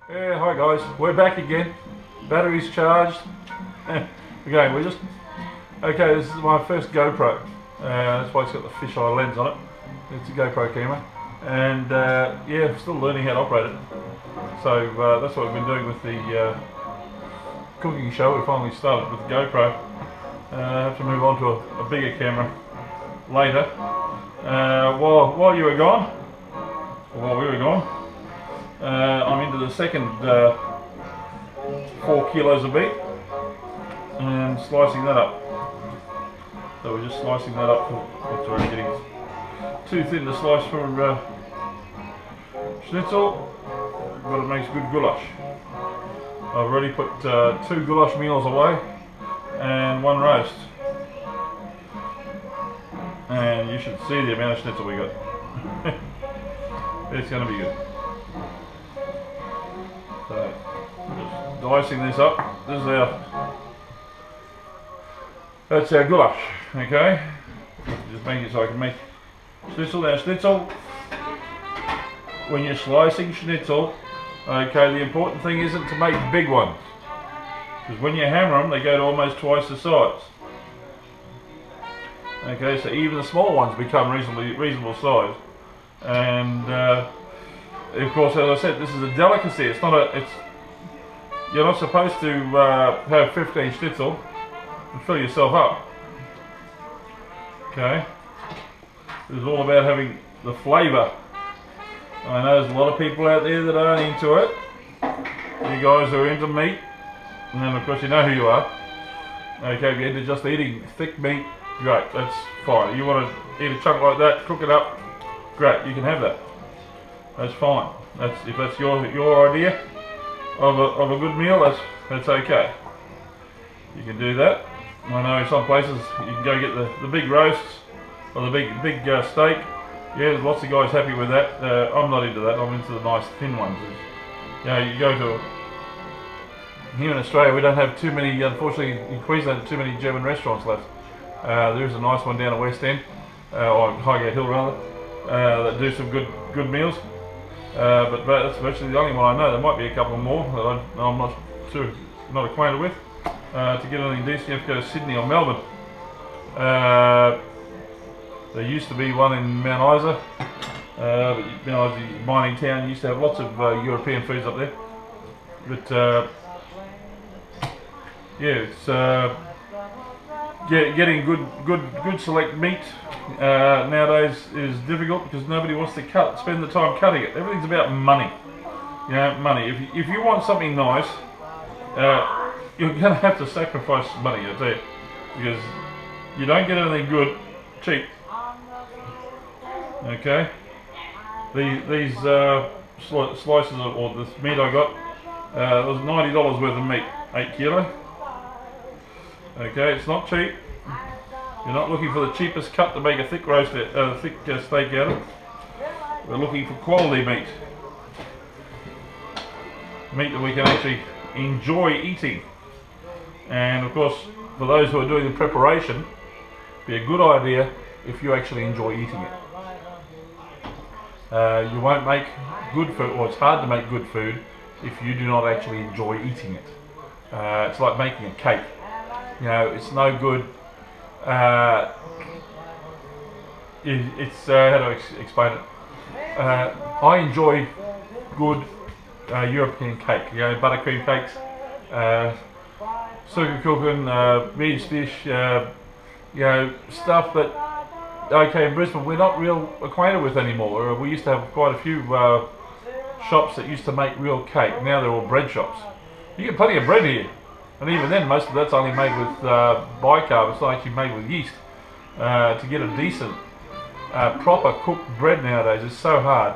Yeah, hi guys, we're back again. Batteries charged. Again, okay, this is my first GoPro. That's why it's got the fisheye lens on it. It's a GoPro camera. And yeah, still learning how to operate it. So that's what we've been doing with the cooking show. We finally started with the GoPro. I have to move on to a bigger camera later. While you were gone, while we were gone, I'm into the second 4 kilos of meat and slicing that up. So we're just slicing that up. It's already getting too thin to slice for schnitzel, but it makes good goulash. I've already put 2 goulash meals away and 1 roast. And you should see the amount of schnitzel we got. It's going to be good. So, just dicing this up. This is that's our goulash, okay? Just make it so I can make schnitzel. Now schnitzel, when you're slicing schnitzel, okay, the important thing isn't to make big ones. Because when you hammer them, they go to almost twice the size. Okay, so even the small ones become reasonable size. And of course, as I said, this is a delicacy. It's not you're not supposed to have 15 schnitzel and fill yourself up. Okay, it's all about having the flavour. I know there's a lot of people out there that aren't into it. You guys are into meat, and then of course you know who you are. Okay, if you're into just eating thick meat, great, that's fine. You want to eat a chunk like that, cook it up, great, you can have that. That's fine. If that's your idea of a good meal, that's okay. You can do that. I know in some places you can go get the big roasts or the big steak. Yeah, there's lots of guys happy with that. I'm not into that. I'm into the nice thin ones. You know, you go to here in Australia, we don't have too many. Unfortunately, in Queensland, too many German restaurants left. There is a nice one down at West End, or Highgate Hill rather, that do some good meals. But that's virtually the only one I know. There might be a couple more that I'm not acquainted with. To get anything decent, you have to go to Sydney or Melbourne. There used to be one in Mount Isa, but Mount Isa mining town used to have lots of European foods up there. But yeah, it's getting good select meat nowadays is difficult because nobody wants to spend the time cutting it. Everything's about money. You know, money. If you want something nice, you're going to have to sacrifice money, I tell you, because you don't get anything good cheap. Okay, these slices or this meat I got, it was $90 worth of meat, 8 kilo. Okay, it's not cheap. You're not looking for the cheapest cut to make a thick roast, thick steak out of. We're looking for quality meat, meat that we can actually enjoy eating. And of course, for those who are doing the preparation, it'd be a good idea if you actually enjoy eating it. You won't make good food, or it's hard to make good food if you do not actually enjoy eating it. It's like making a cake. You know, it's no good. It's how do I explain it? I enjoy good European cake. You know, buttercream cakes, Soegemeier, beans, fish. You know, stuff that. Okay, in Brisbane we're not real acquainted with anymore. We used to have quite a few shops that used to make real cake. Now they're all bread shops. You get plenty of bread here, and even then most of that's only made with bicarb. It's not actually made with yeast. To get a decent, proper cooked bread nowadays is so hard,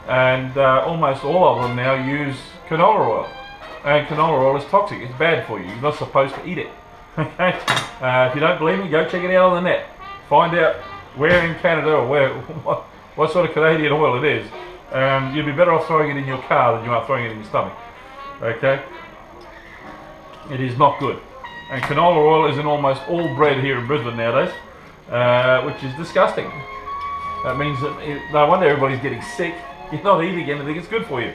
and almost all of them now use canola oil, and canola oil is toxic. It's bad for you. You're not supposed to eat it. Okay? If you don't believe me, go check it out on the net. Find out where in Canada or what sort of Canadian oil it is. You'd be better off throwing it in your car than you are throwing it in your stomach. Okay? It is not good. And canola oil is in almost all bread here in Brisbane nowadays, which is disgusting. That means that no wonder everybody's getting sick. You're not eating anything, it's good for you.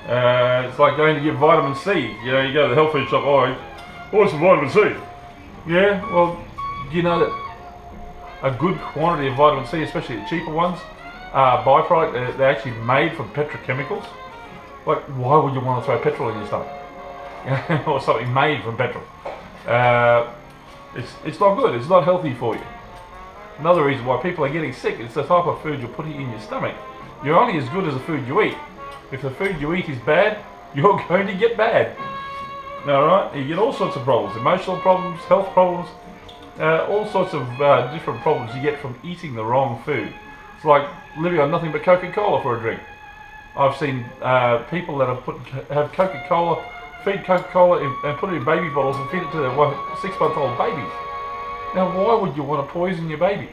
It's like going to get vitamin C. You know, you go to the health food shop, oh, what's some vitamin C? Yeah, well, you know that a good quantity of vitamin C, especially the cheaper ones, are byproduct. They're actually made from petrochemicals. Like, why would you want to throw petrol in your stomach? Or something made from petrol? It's not good. It's not healthy for you. Another reason why people are getting sick, it's the type of food you're putting in your stomach. You're only as good as the food you eat. If the food you eat is bad, you're going to get bad. Alright? You get all sorts of problems. Emotional problems, health problems, all sorts of different problems you get from eating the wrong food. It's like living on nothing but Coca-Cola for a drink. I've seen people that have Coca-Cola, feed Coca-Cola and put it in baby bottles and feed it to their 6-month-old babies. Now, why would you want to poison your baby?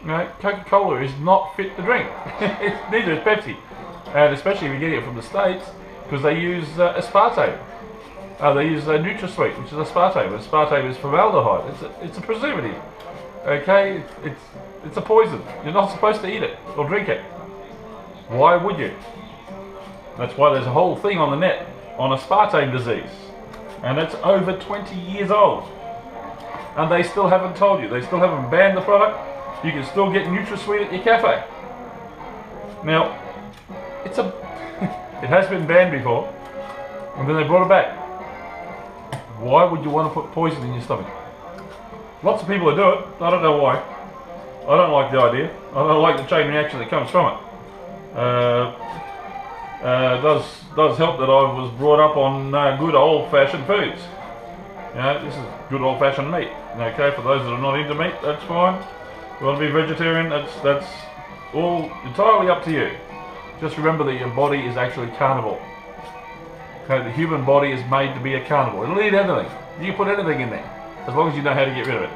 You know, Coca-Cola is not fit to drink. Neither is Pepsi. And especially if you get it from the States, because they use aspartame. They use NutraSweet, which is aspartame. Aspartame is formaldehyde. It's a preservative. Okay, it's a poison. You're not supposed to eat it or drink it. Why would you? That's why there's a whole thing on the net on aspartame disease, and it's over 20 years old. And they still haven't told you. They still haven't banned the product. You can still get NutraSweet at your cafe. Now, it has been banned before, and then they brought it back. Why would you want to put poison in your stomach? Lots of people do it. I don't know why. I don't like the idea. I don't like the chain reaction that comes from it. Does help that I was brought up on good old-fashioned foods. You know, this is good old-fashioned meat. Okay, for those that are not into meat, that's fine. If you want to be vegetarian, that's all entirely up to you. Just remember that your body is actually carnivore. Okay, the human body is made to be a carnivore. It'll eat anything. You can put anything in there, as long as you know how to get rid of it.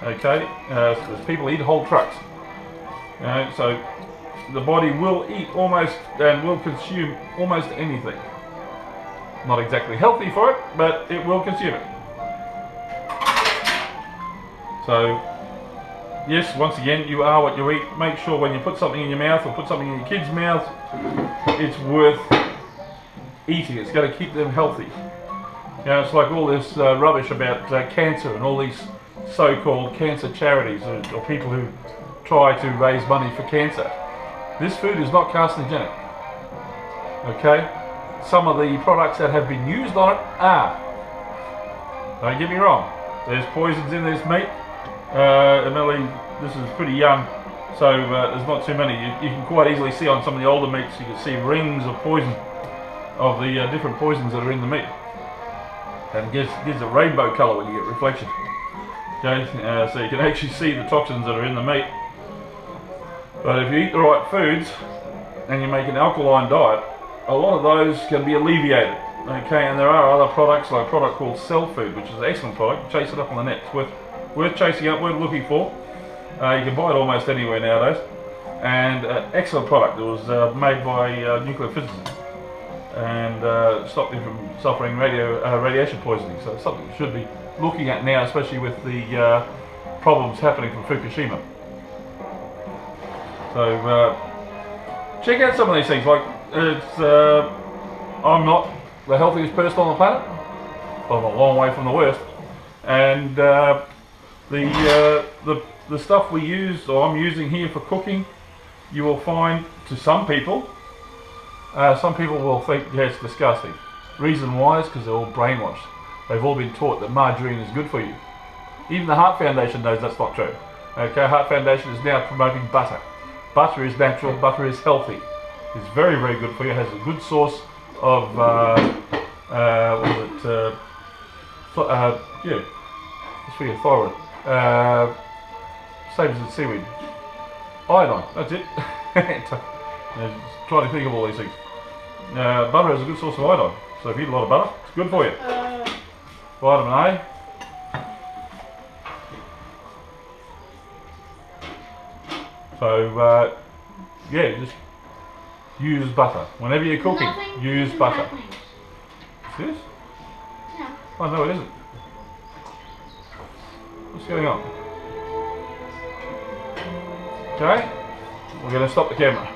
Okay, so people eat whole trucks. You know, so the body will eat almost and will consume almost anything. Not exactly healthy for it, but it will consume it. So, yes, once again, you are what you eat. Make sure when you put something in your mouth or put something in your kid's mouth, it's worth eating. It's going to keep them healthy. You know, it's like all this rubbish about cancer and all these so-called cancer charities or people who try to raise money for cancer. This food is not carcinogenic. Okay? Some of the products that have been used on it are. Don't get me wrong. There's poisons in this meat. Admittedly, this is pretty young, so there's not too many. You can quite easily see on some of the older meats, you can see rings of poison, of the different poisons that are in the meat. And it gives a rainbow colour when you get reflection. Okay, so you can actually see the toxins that are in the meat. But if you eat the right foods and you make an alkaline diet, a lot of those can be alleviated. Okay, and there are other products, like a product called Cell Food, which is an excellent product. Chase it up on the net. It's worth chasing up, worth looking for. You can buy it almost anywhere nowadays. And excellent product. It was made by nuclear physicists and stopped them from suffering radiation poisoning. So it's something we should be looking at now, especially with the problems happening from Fukushima. So check out some of these things. Like I'm not the healthiest person on the planet. I'm a long way from the worst. And the stuff we use, or I'm using here for cooking, you will find, to some people will think, yeah, it's disgusting. Reason why is because they're all brainwashed. They've all been taught that margarine is good for you. Even the Heart Foundation knows that's not true. Okay, Heart Foundation is now promoting butter. Butter is natural, butter is healthy. It's very, very good for you. It has a good source of, yeah, it's for your thyroid. Same as the seaweed. Iodine, that's it. Trying to think of all these things. Butter has a good source of iodine, so if you eat a lot of butter, it's good for you. Vitamin A. So, yeah, just use butter. Whenever you're cooking, use butter. Serious? Yeah. Oh, no, it isn't. What's going on? Okay, we're going to stop the camera.